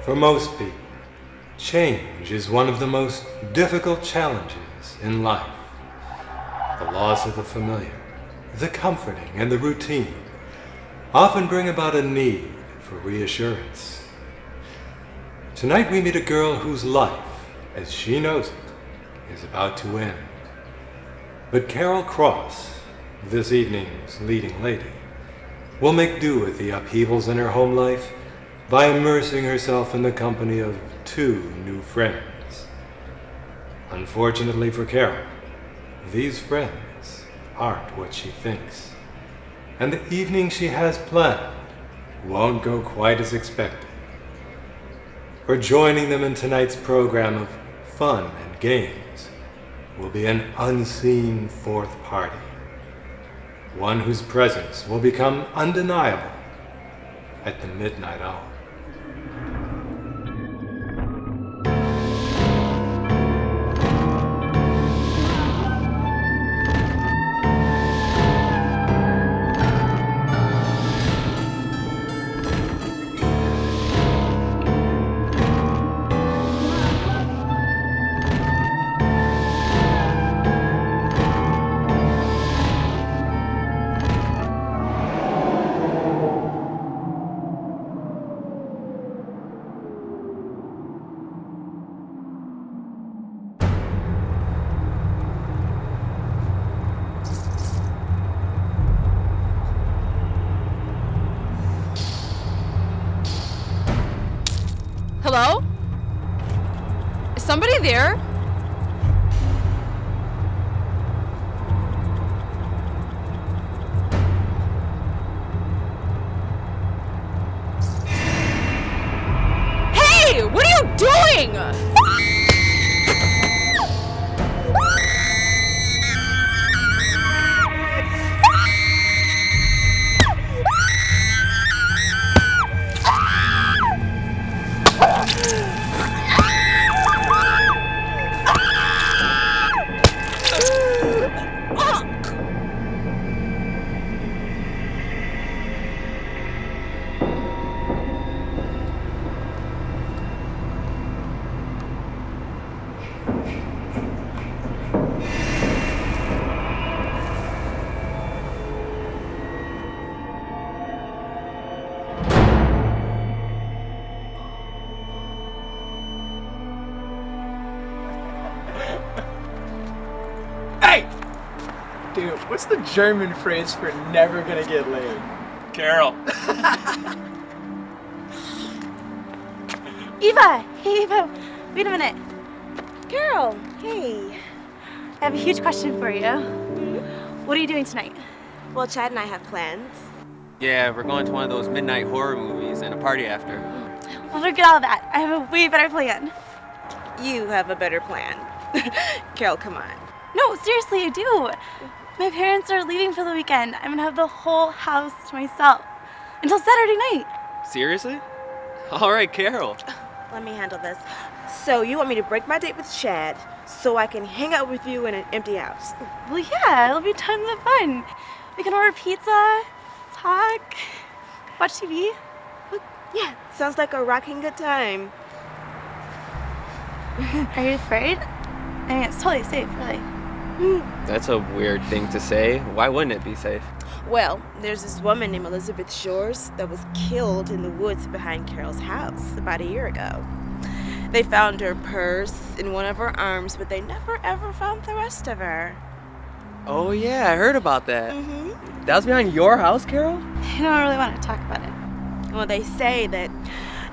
For most people, change is one of the most difficult challenges in life. The loss of the familiar, the comforting, and the routine often bring about a need for reassurance. Tonight we meet a girl whose life, as she knows it, is about to end. But Carol Cross, this evening's leading lady, will make do with the upheavals in her home life by immersing herself in the company of two new friends. Unfortunately for Carol, these friends aren't what she thinks, and the evening she has planned won't go quite as expected. For joining them in tonight's program of fun and games will be an unseen fourth party, one whose presence will become undeniable at the midnight hour. Hello? Is somebody there? Hey, what are you doing? Dude, what's the German phrase for never gonna get laid? Carol. Eva! Hey, Eva! Wait a minute. Carol, hey. I have a huge question for you. What are you doing tonight? Well, Chad and I have plans. Yeah, we're going to one of those midnight horror movies and a party after. Well, forget all that. I have a way better plan. You have a better plan. Carol, come on. No, seriously, I do. My parents are leaving for the weekend. I'm gonna have the whole house to myself until Saturday night. Seriously? All right, Carol. Let me handle this. So you want me to break my date with Chad so I can hang out with you in an empty house? Well, yeah, it'll be tons of fun. We can order pizza, talk, watch TV. Yeah, sounds like a rocking good time. Are you afraid? I mean, it's totally safe, really. That's a weird thing to say. Why wouldn't it be safe? Well, there's this woman named Elizabeth Shores that was killed in the woods behind Carol's house about a year ago. They found her purse in one of her arms, but they never ever found the rest of her. Oh yeah, I heard about that. That was behind your house, Carol? I don't really want to talk about it. Well, they say that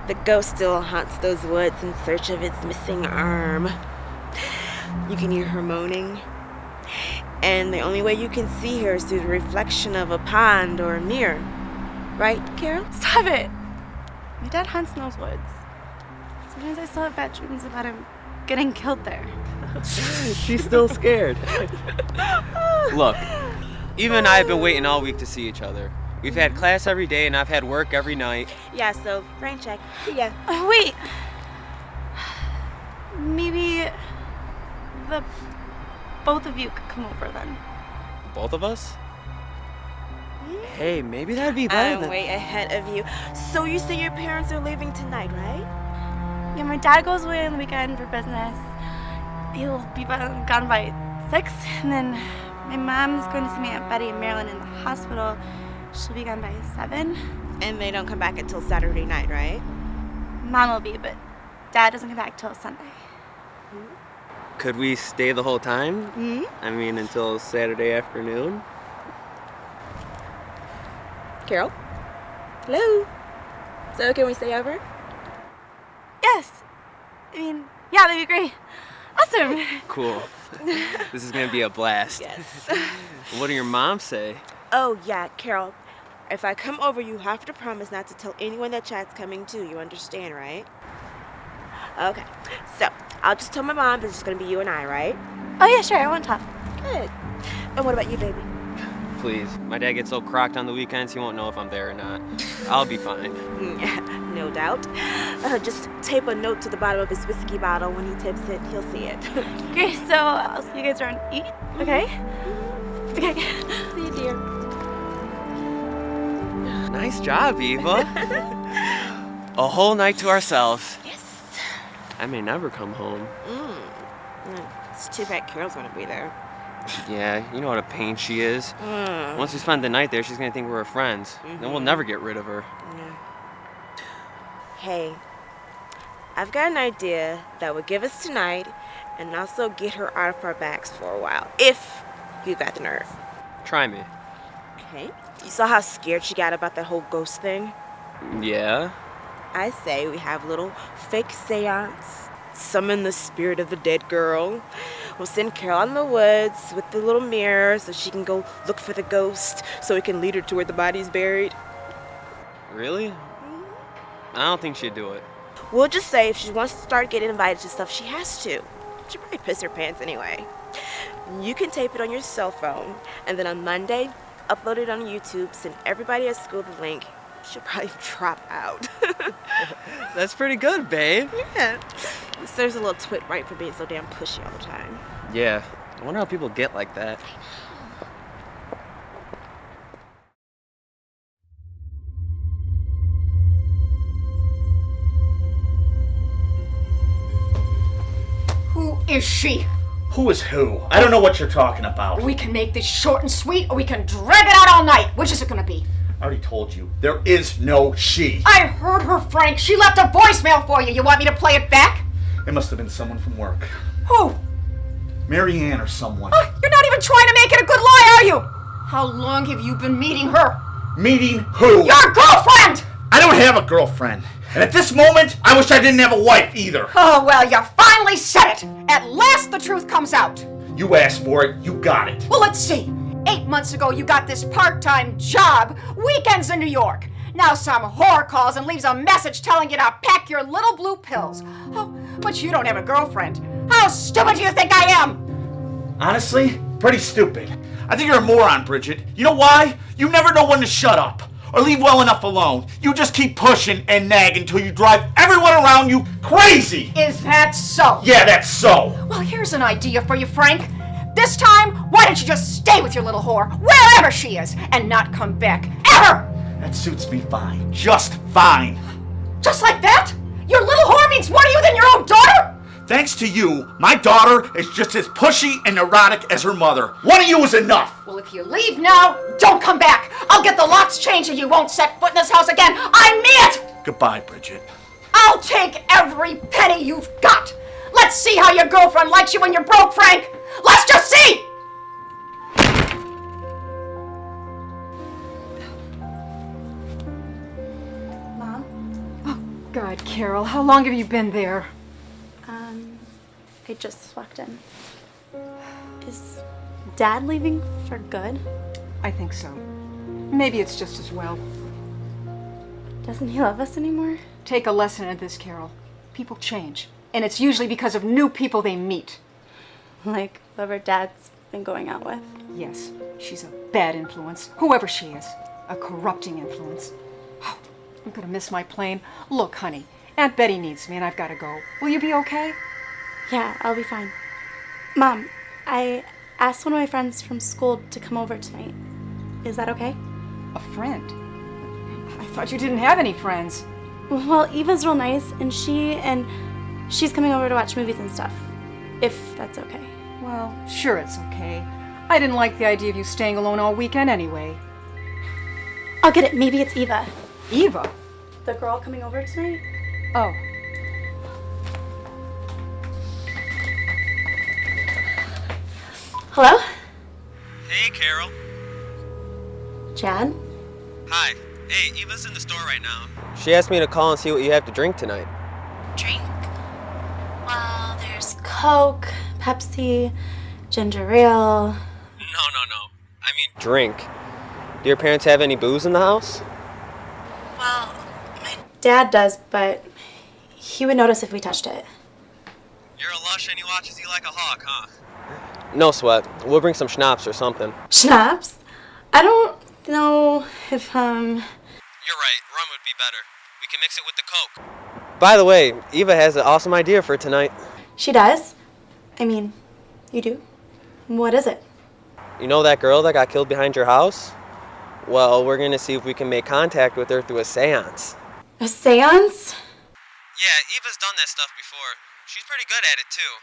the ghost still haunts those woods in search of its missing arm. You can hear her moaning. And the only way you can see her is through the reflection of a pond or a mirror. Right, Carol? Stop it! My dad hunts in those woods. Sometimes I still have bad dreams about him getting killed there. She's still scared. Look, Eva and I have been waiting all week to see each other. We've had class every day and I've had work every night. Yeah, so rain check. See ya. Wait! Maybe the both of you could come over then. Both of us? Hey, maybe that'd be better I'm than... way ahead of you. So you say your parents are leaving tonight, right? Yeah, my dad goes away on the weekend for business. He'll be gone by 6, and then my mom's going to see my Aunt Betty in Maryland in the hospital. She'll be gone by 7. And they don't come back until Saturday night, right? Mom will be, but Dad doesn't come back till Sunday. Could we stay the whole time? Mm-hmm. I mean, until Saturday afternoon? Carol? Hello? So can we stay over? Yes. I mean, yeah, that'd be great. Awesome. Cool. This is gonna be a blast. Yes. What do your mom say? Oh, yeah, Carol. If I come over, you have to promise not to tell anyone that Chad's coming too. You understand, right? Okay. So, I'll just tell my mom that it's just going to be you and I, right? Oh, yeah, sure. I won't talk. Good. And what about you, baby? Please. My dad gets so crocked on the weekends, he won't know if I'm there or not. I'll be fine. Yeah, no doubt. Just tape a note to the bottom of his whiskey bottle. When he tips it, he'll see it. Okay, so I'll see you guys around 8, okay? Okay. See you, dear. Nice job, Eva. A whole night to ourselves. Yes. I may never come home. It's too bad Carol's going to be there. Yeah, you know what a pain she is. Once we spend the night there, she's gonna think we're her friends. Then we'll never get rid of her. Yeah. Hey, I've got an idea that would give us tonight and also get her out of our backs for a while, if you got the nerve. Try me. Okay. You saw how scared she got about that whole ghost thing? Yeah? I say we have a little fake seance, summon the spirit of the dead girl. We'll send Carol out in the woods with the little mirror so she can go look for the ghost so we can lead her to where the body's buried. Really? I don't think she'd do it. We'll just say if she wants to start getting invited to stuff, she has to. She'll probably piss her pants anyway. You can tape it on your cell phone, and then on Monday, upload it on YouTube, send everybody at school the link. She'll probably drop out. That's pretty good, babe. Yeah. There's a little twit right for being so damn pushy all the time. Yeah. I wonder how people get like that. Who is she? Who is who? I don't know what you're talking about. We can make this short and sweet, or we can drag it out all night. Which is it gonna be? I already told you, there is no she. I heard her, Frank. She left a voicemail for you. You want me to play it back? It must have been someone from work. Who? Mary Ann or someone. You're not even trying to make it a good lie, are you? How long have you been meeting her? Meeting who? Your girlfriend! I don't have a girlfriend. And at this moment, I wish I didn't have a wife either. Oh, well, you finally said it. At last the truth comes out. You asked for it, you got it. Well, let's see. 8 months ago, you got this part-time job, weekends in New York. Now some whore calls and leaves a message telling you to pack your little blue pills. Oh, but you don't have a girlfriend. How stupid do you think I am? Honestly, pretty stupid. I think you're a moron, Bridget. You know why? You never know when to shut up or leave well enough alone. You just keep pushing and nagging until you drive everyone around you crazy. Is that so? Yeah, that's so. Well, here's an idea for you, Frank. This time, why don't you just stay with your little whore, wherever she is, and not come back, ever! That suits me fine. Just fine. Just like that? Your little whore means more to you than your own daughter? Thanks to you, my daughter is just as pushy and neurotic as her mother. One of you is enough. Well, if you leave now, don't come back. I'll get the locks changed and you won't set foot in this house again. I mean it! Goodbye, Bridget. I'll take every penny you've got. Let's see how your girlfriend likes you when you're broke, Frank. Let's just see! Mom? God, Carol, how long have you been there? I just walked in. Is Dad leaving for good? I think so. Maybe it's just as well. Doesn't he love us anymore? Take a lesson in this, Carol. People change, and it's usually because of new people they meet. Like whoever Dad's been going out with. Yes, she's a bad influence, whoever she is. A corrupting influence. Oh, I'm gonna miss my plane. Look, honey, Aunt Betty needs me and I've gotta go. Will you be okay? Yeah, I'll be fine. Mom, I asked one of my friends from school to come over tonight. Is that okay? A friend? I thought you didn't have any friends. Well, Eva's real nice, and she's coming over to watch movies and stuff, if that's okay. Well, sure it's okay. I didn't like the idea of you staying alone all weekend anyway. I'll get it. Maybe it's Eva. Eva? The girl coming over tonight? Oh. Hello? Hey, Carol. Chad? Hi. Hey, Eva's in the store right now. She asked me to call and see what you have to drink tonight. Drink? Well, there's Coke, Pepsi, ginger ale. No. I mean drink. Do your parents have any booze in the house? Well, my dad does, but he would notice if we touched it. You're a lush and he watches you like a hawk, huh? No sweat. We'll bring some schnapps or something. Schnapps? I don't know if, You're right. Rum would be better. We can mix it with the Coke. By the way, Eva has an awesome idea for tonight. She does? I mean, you do? What is it? You know that girl that got killed behind your house? Well, we're going to see if we can make contact with her through a seance. A seance? Yeah, Eva's done that stuff before. She's pretty good at it, too.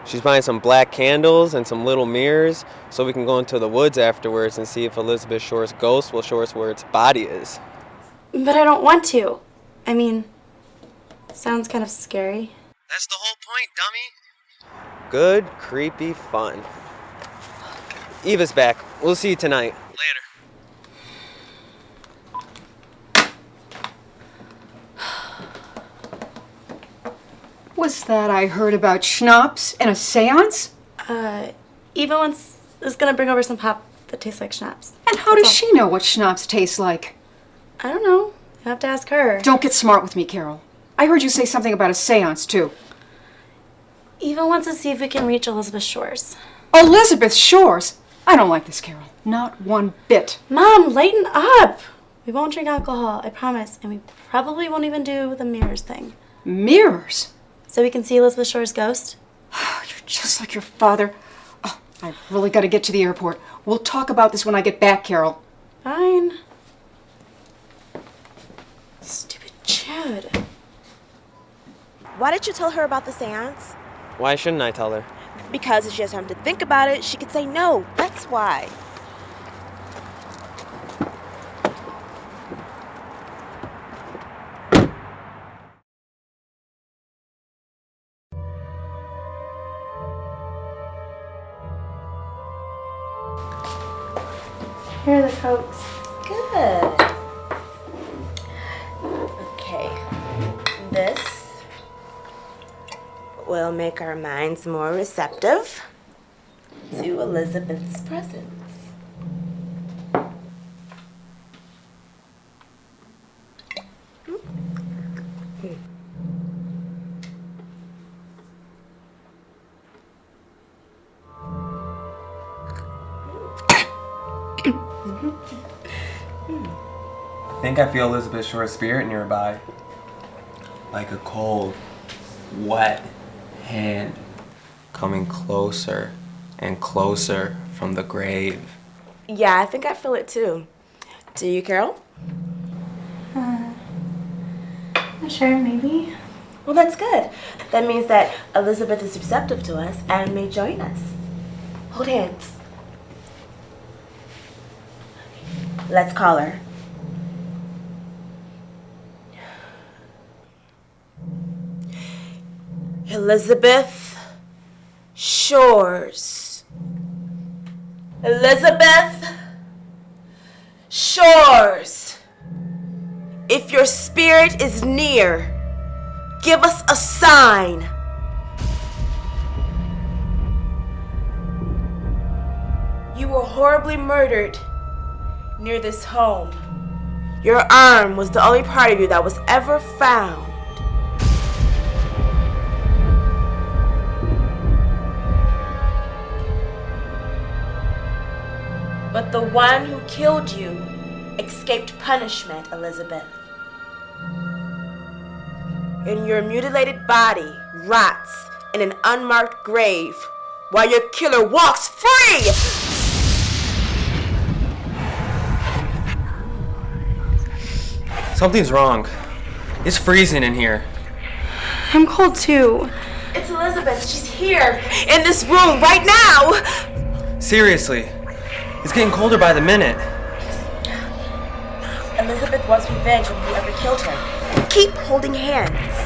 She's buying some black candles and some little mirrors so we can go into the woods afterwards and see if Elizabeth Shore's ghost will show us where its body is. But I don't want to. I mean, sounds kind of scary. That's the whole point, dummy. Good, creepy fun. Eva's back. We'll see you tonight. Later. What's that I heard about schnapps and a seance? Eva is gonna bring over some pop that tastes like schnapps. And how does she know what schnapps tastes like? I don't know. You have to ask her. Don't get smart with me, Carol. I heard you say something about a seance, too. Eva wants to see if we can reach Elizabeth Shores. Elizabeth Shores? I don't like this, Carol. Not one bit. Mom, lighten up! We won't drink alcohol, I promise. And we probably won't even do the mirrors thing. Mirrors? So we can see Elizabeth Shore's ghost? You're just like your father. Oh, I really got to get to the airport. We'll talk about this when I get back, Carol. Fine. Stupid Chad. Why did you tell her about the seance? Why shouldn't I tell her? Because if she has time to think about it, she could say no. That's why. Here are the Cokes. Good. Okay. This will make our minds more receptive to Elizabeth's presence. I think I feel Elizabeth Shore's spirit nearby. Like a cold, wet hand coming closer and closer from the grave. Yeah, I think I feel it too. Do you, Carol? Not sure, maybe. Well, that's good. That means that Elizabeth is receptive to us and may join us. Hold hands. Let's call her. Elizabeth Shores. Elizabeth Shores. If your spirit is near, give us a sign. You were horribly murdered near this home. Your arm was the only part of you that was ever found. But the one who killed you escaped punishment, Elizabeth. And your mutilated body rots in an unmarked grave while your killer walks free! Something's wrong. It's freezing in here. I'm cold too. It's Elizabeth. She's here in this room right now. Seriously, it's getting colder by the minute. Elizabeth wants revenge on whoever killed her. Keep holding hands.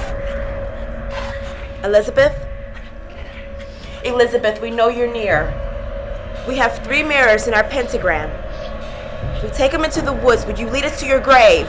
Elizabeth? Elizabeth, we know you're near. We have 3 mirrors in our pentagram. If we take them into the woods, would you lead us to your grave?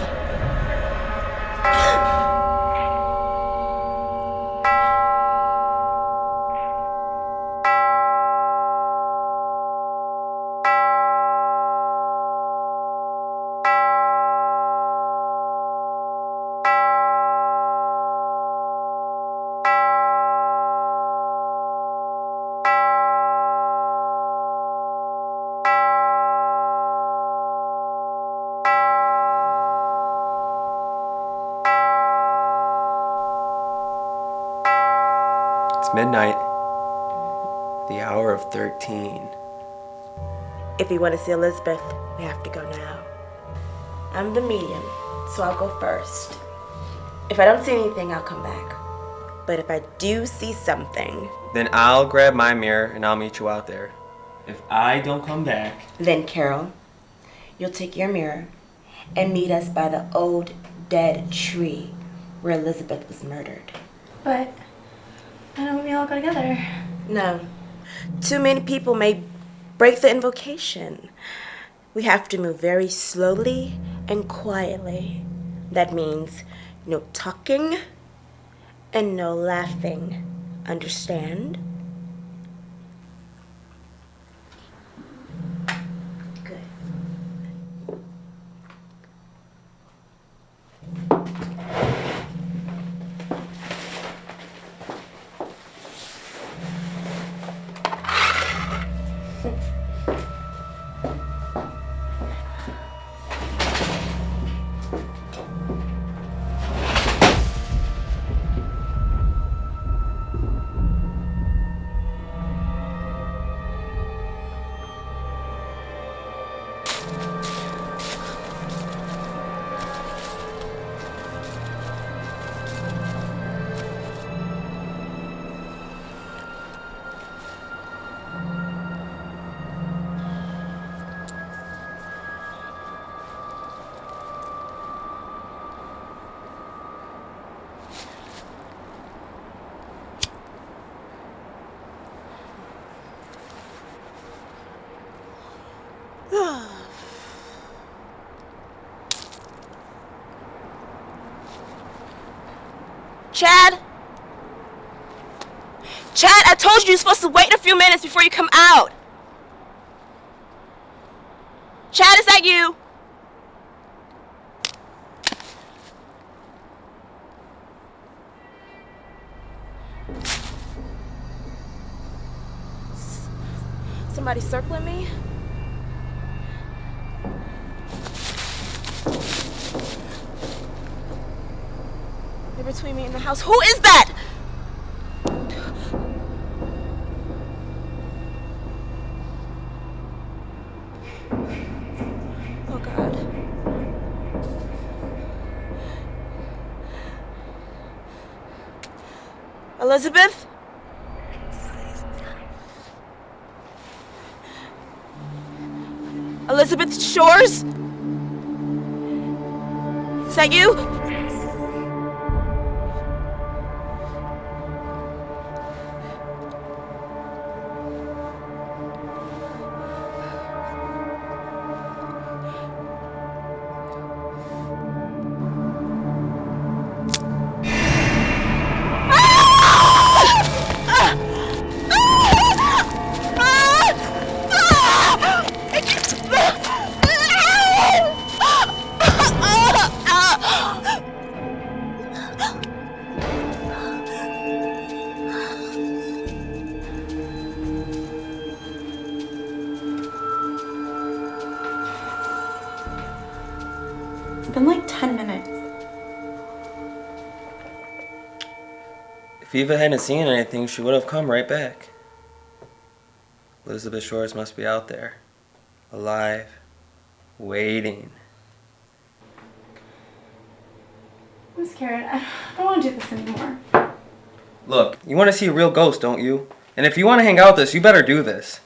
It's midnight, the hour of 13. If we want to see Elizabeth, we have to go now. I'm the medium, so I'll go first. If I don't see anything, I'll come back. But if I do see something, Then I'll grab my mirror and I'll meet you out there. If I don't come back, then Carol, you'll take your mirror and meet us by the old dead tree where Elizabeth was murdered. But why don't we all go together? No. Too many people may break the invocation. We have to move very slowly and quietly. That means no talking and no laughing. Understand? Good. Chad? Chad, I told you you're supposed to wait a few minutes before you come out. Chad, is that you? Somebody circling me? They're between me and the house. Who is that? Oh God. Elizabeth? Elizabeth Shores? Is that you? It's been like 10 minutes. if Eva hadn't seen anything, she would have come right back. Elizabeth Shores must be out there, alive, waiting. I'm I'm scared. I don't want to do this anymore. Look, you want to see a real ghost, don't you? And if you want to hang out with us, you better do this.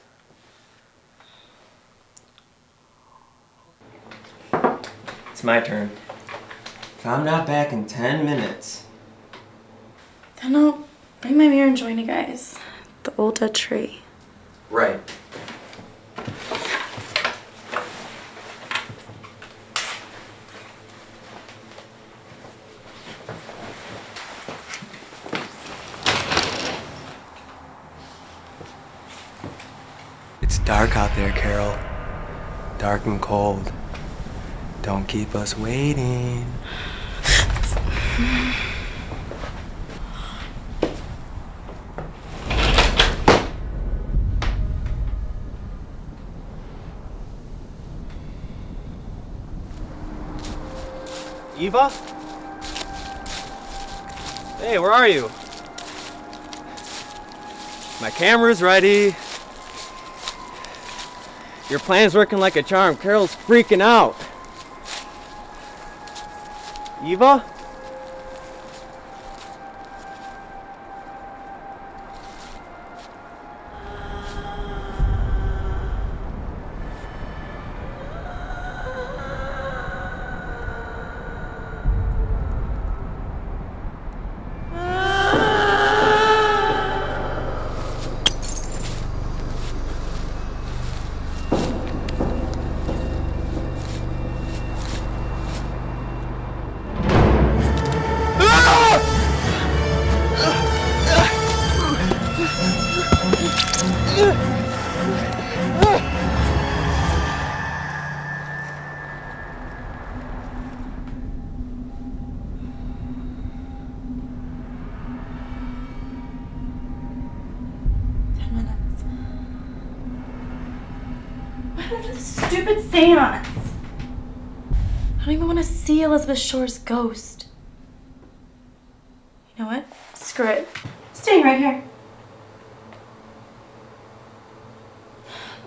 It's my turn. If I'm not back in 10 minutes. Then I'll bring my mirror and join you guys. The old dead tree. Right. It's dark out there, Carol. Dark and cold. Don't keep us waiting. Eva? Hey, where are you? My camera's ready. Your plan's working like a charm. Carol's freaking out. Eva? Stupid seance. I don't even want to see Elizabeth Shore's ghost. You know what? Screw it. Staying right here.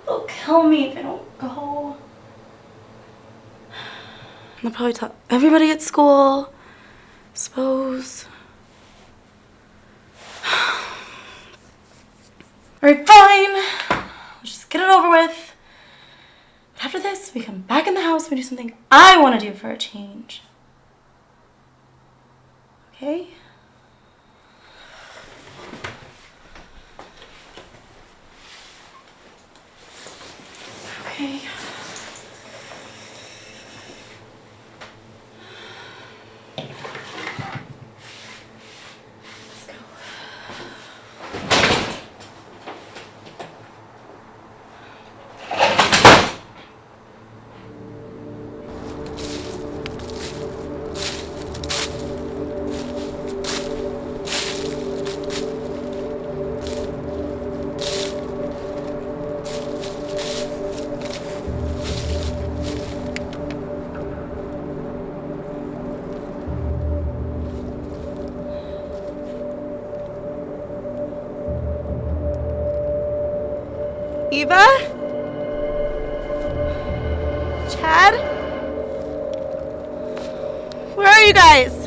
They'll kill me if I don't go. They'll probably tell everybody at school. Suppose. Alright, fine. We'll just get it over with. After this, we come back in the house and we do something I want to do for a change. Okay? Okay. Let's go. Eva? Chad? Where are you guys?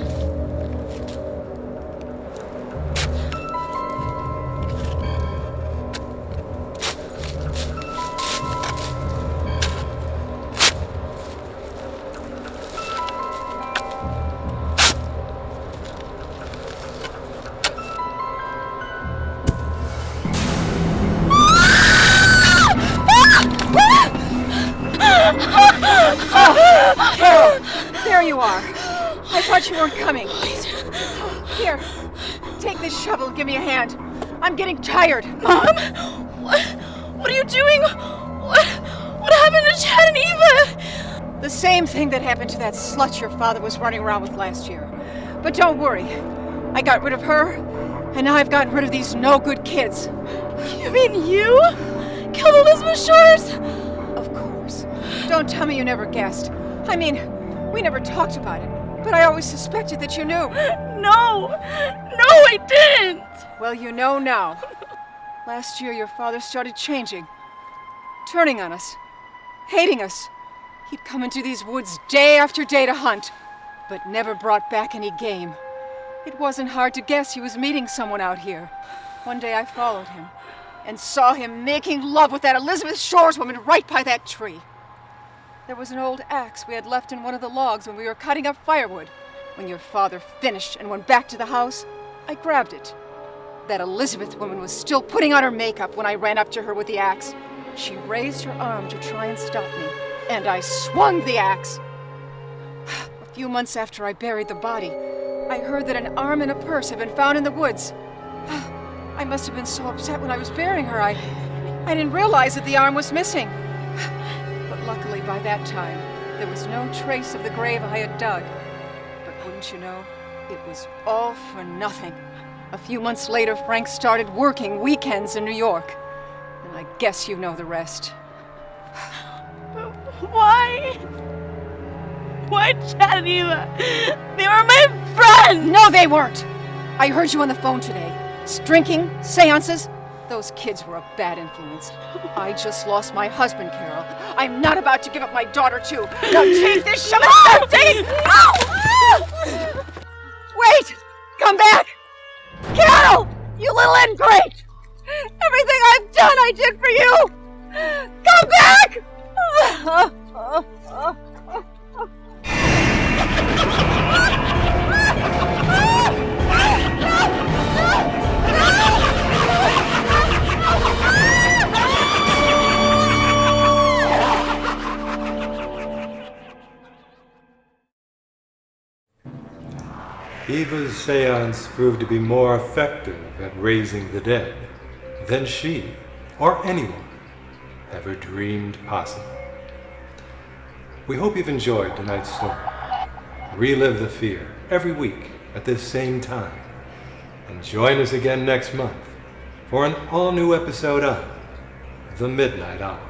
There you are. I thought you weren't coming. Here, take this shovel and give me a hand. I'm getting tired. Mom? What are you doing? What happened to Chad and Eva? The same thing that happened to that slut your father was running around with last year. But don't worry. I got rid of her, and now I've gotten rid of these no-good kids. You mean you killed Elizabeth Shores? Of course. Don't tell me you never guessed. I mean, we never talked about it, but I always suspected that you knew. No, I didn't. Well, you know now. Last year, your father started changing, turning on us, hating us. He'd come into these woods day after day to hunt. but never brought back any game. It wasn't hard to guess he was meeting someone out here. One day I followed him and saw him making love with that Elizabeth Shores woman right by that tree. There was an old axe we had left in one of the logs when we were cutting up firewood. When your father finished and went back to the house, I grabbed it. That Elizabeth woman was still putting on her makeup when I ran up to her with the axe. She raised her arm to try and stop me, and I swung the axe. A few months after I buried the body, I heard that an arm and a purse had been found in the woods. I must have been so upset when I was burying her, I didn't realize that the arm was missing. But luckily by that time, there was no trace of the grave I had dug. But wouldn't you know, it was all for nothing. A few months later, Frank started working weekends in New York. And I guess you know the rest. Why? Why, Chad and Eva? They were my friends! No, they weren't! I heard you on the phone today. Drinking, seances. Those kids were a bad influence. I just lost my husband, Carol. I'm not about to give up my daughter, too. Now take this, shove it, stop, take it! Ow! Wait! Come back! Carol! You little ingrate! Everything I've done, I did for you! Come back! Eva's seance proved to be more effective at raising the dead than she, or anyone, ever dreamed possible. We hope you've enjoyed tonight's story. Relive the fear every week at this same time, and join us again next month for an all-new episode of The Midnight Hour.